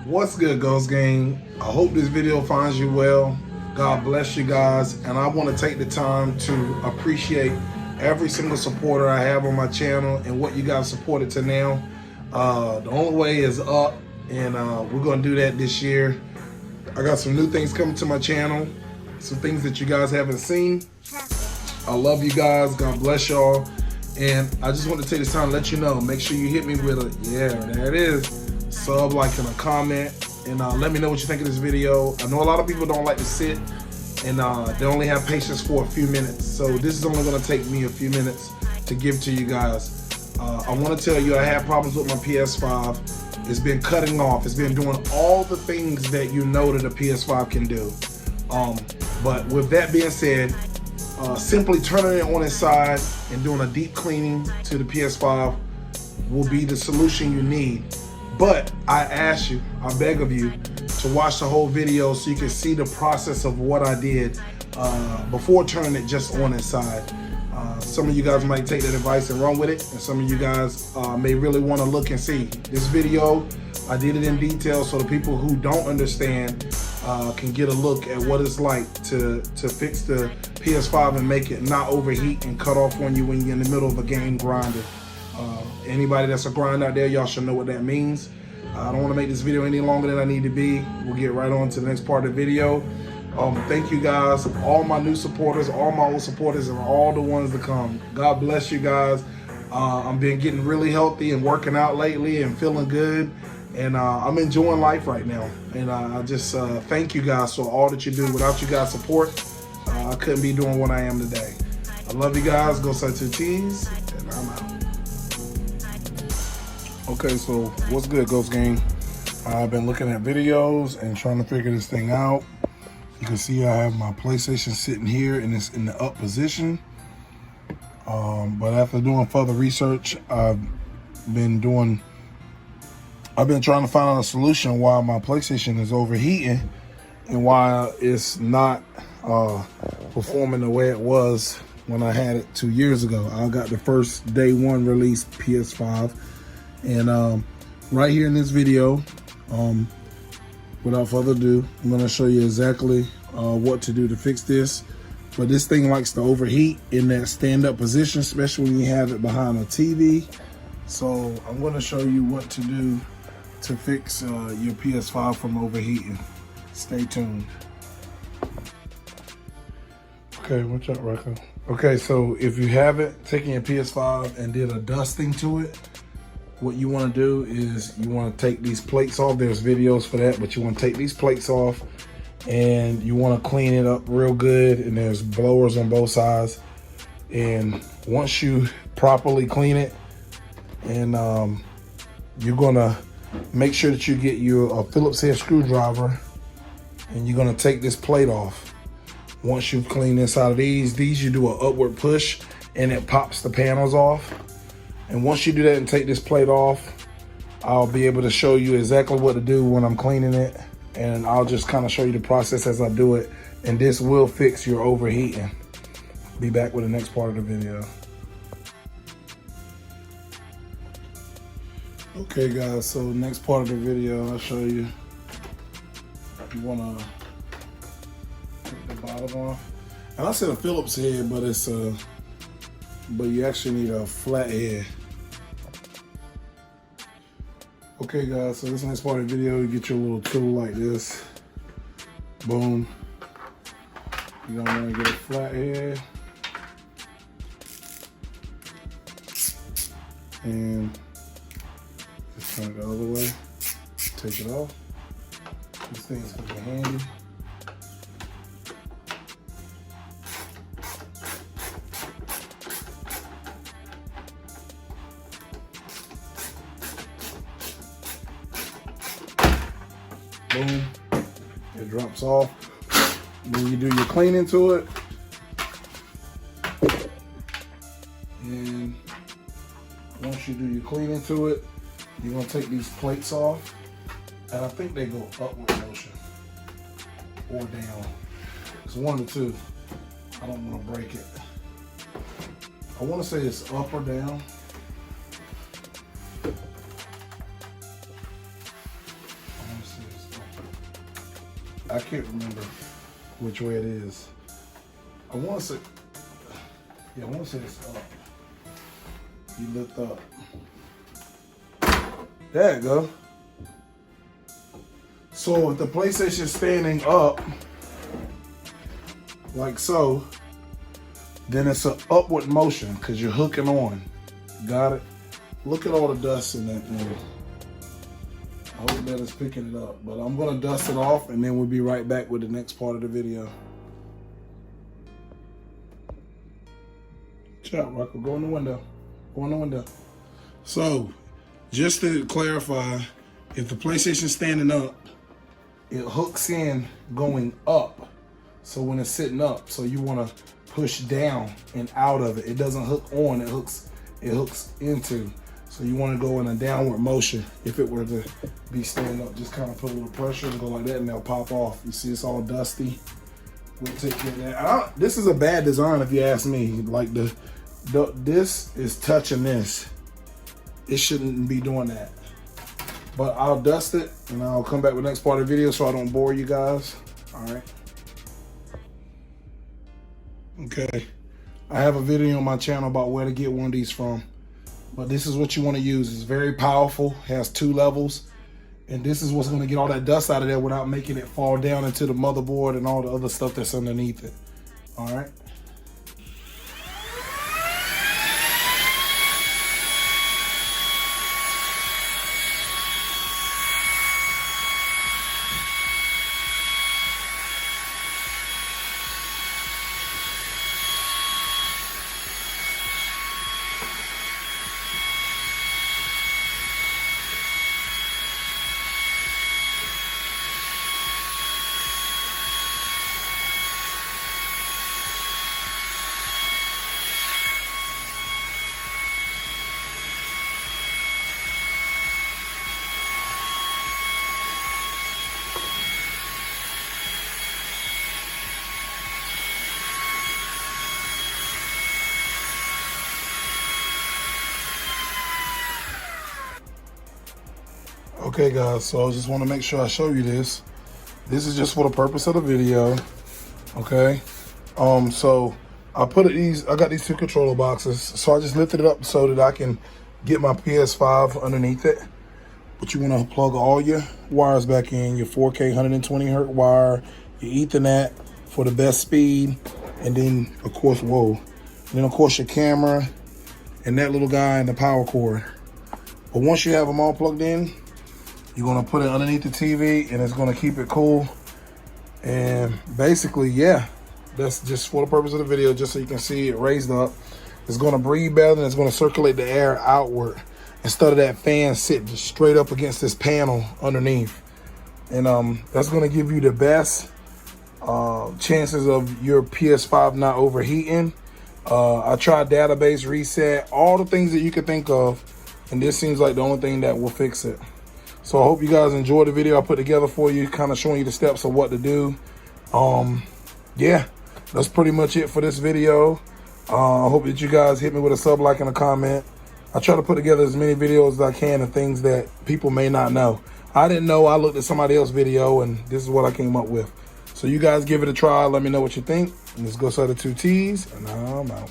What's good, Ghost Gang? I hope this video finds you well. God bless you guys, and I want to take the time to appreciate every single supporter I have on my channel and what you guys supported to now. The only way is up, and we're going to do that this year. I got some new things coming to my channel, some things that you guys haven't seen. I love you guys. God bless y'all. And I just want to take this time to let you know, make sure you hit me with a, yeah, there it is, sub, like, and a comment. And let me know what you think of this video. I know a lot of people don't like to sit, and they only have patience for a few minutes. So this is only going to take me a few minutes to give to you guys. I want to tell you I had problems with my PS5. It's been cutting off. It's been doing all the things that you know that a PS5 can do. But with that being said, simply turning it on its side and doing a deep cleaning to the PS5 will be the solution you need. But I ask you, I beg of you, to watch the whole video so you can see the process of what I did before turning it just on its side. Some of you guys might take that advice and run with it, and some of you guys may really want to look and see. This video, I did it in detail so the people who don't understand can get a look at what it's like to fix the PS5 and make it not overheat and cut off on you when you're in the middle of a game grinding. Anybody that's a grinder out there, y'all should know what that means. I don't want to make this video any longer than I need to be. We'll get right on to the next part of the video. Thank you guys, all my new supporters, all my old supporters, and all the ones to come. God bless you guys. I've been getting really healthy and working out lately and feeling good. And I'm enjoying life right now. And I just thank you guys for all that you do. Without you guys' support, I couldn't be doing what I am today. I love you guys. Go side to cheese, and I'm out. Okay, so what's good, Ghost Gang? I've been looking at videos and trying to figure this thing out. You can see I have my PlayStation sitting here and it's in the up position. But after doing further research, I've been trying to find out a solution why my PlayStation is overheating and why it's not performing the way it was when I had it 2 years ago. I got the first day one release PS5, and right here in this video, without further ado, I'm going to show you exactly what to do to fix this. But this thing likes to overheat in that stand-up position, especially when you have it behind a TV. So I'm going to show you what to do to fix your PS5 from overheating. Stay tuned. Okay, watch out, Rocco. Okay, so if you haven't taken your PS5 and did a dusting to it, what you want to do is you want to take these plates off. There's videos for that, but you want to take these plates off and you want to clean it up real good. And there's blowers on both sides. And once you properly clean it, and you're going to make sure that you get your Phillips head screwdriver, and you're going to take this plate off. Once you've cleaned inside of these you do an upward push and it pops the panels off. And once you do that and take this plate off, I'll be able to show you exactly what to do when I'm cleaning it. And I'll just kind of show you the process as I do it. And this will fix your overheating. Be back with the next part of the video. Okay guys, so next part of the video, I'll show you. You wanna take the bottom off. And I said a Phillips head, but it's but you actually need a flat head. Okay guys, so this next part of the video, you get your little tool like this. Boom. You're gonna wanna get a flat head. And just turn it the other way. Take it off. This thing's gonna be handy. Boom, it drops off. Then you do your cleaning to it. And once you do your cleaning to it, you're gonna take these plates off. And I think they go upward motion or down. It's one of the two. I don't wanna break it. I wanna say it's up or down. I wanna see. I can't remember which way it is. I want to say, yeah, I want to say it's up. You lift up. There you go. So if the PlayStation's standing up, like so, then it's an upward motion because you're hooking on. Got it? Look at all the dust in that thing. I hope that is picking it up, but I'm gonna dust it off and then we'll be right back with the next part of the video. Chat, Rocco, go in the window. Go in the window. So, just to clarify, if the PlayStation's standing up, it hooks in going up. So when it's sitting up, so you wanna push down and out of it. It doesn't hook on, it hooks into. So you want to go in a downward motion. If it were to be standing up, just kind of put a little pressure and go like that and they'll pop off. You see it's all dusty. We'll take care of that. This is a bad design if you ask me. Like this is touching this. It shouldn't be doing that. But I'll dust it and I'll come back with the next part of the video so I don't bore you guys. All right. Okay. I have a video on my channel about where to get one of these from. But this is what you want to use. It's very powerful, has 2 levels. And this is what's going to get all that dust out of there without making it fall down into the motherboard and all the other stuff that's underneath it. All right. Okay guys, so I just want to make sure I show you this. This is just for the purpose of the video. Okay. So I got these 2 controller boxes. So I just lifted it up so that I can get my PS5 underneath it. But you want to plug all your wires back in, your 4K 120 hertz wire, your Ethernet for the best speed, and then of course, your camera and that little guy and the power cord. But once you have them all plugged in, you're gonna put it underneath the TV and it's gonna keep it cool. And basically, yeah, that's just for the purpose of the video, just so you can see it raised up. It's gonna breathe better and it's gonna circulate the air outward instead of that fan sitting straight up against this panel underneath. And that's gonna give you the best chances of your PS5 not overheating. I tried database reset, all the things that you could think of, and this seems like the only thing that will fix it. So I hope you guys enjoyed the video I put together for you, kind of showing you the steps of what to do. Yeah, that's pretty much it for this video. I hope that you guys hit me with a sub, like, and a comment. I try to put together as many videos as I can of things that people may not know. I didn't know. I looked at somebody else's video and this is what I came up with. So you guys give it a try. Let me know what you think. And let's go sell the 2 T's and I'm out.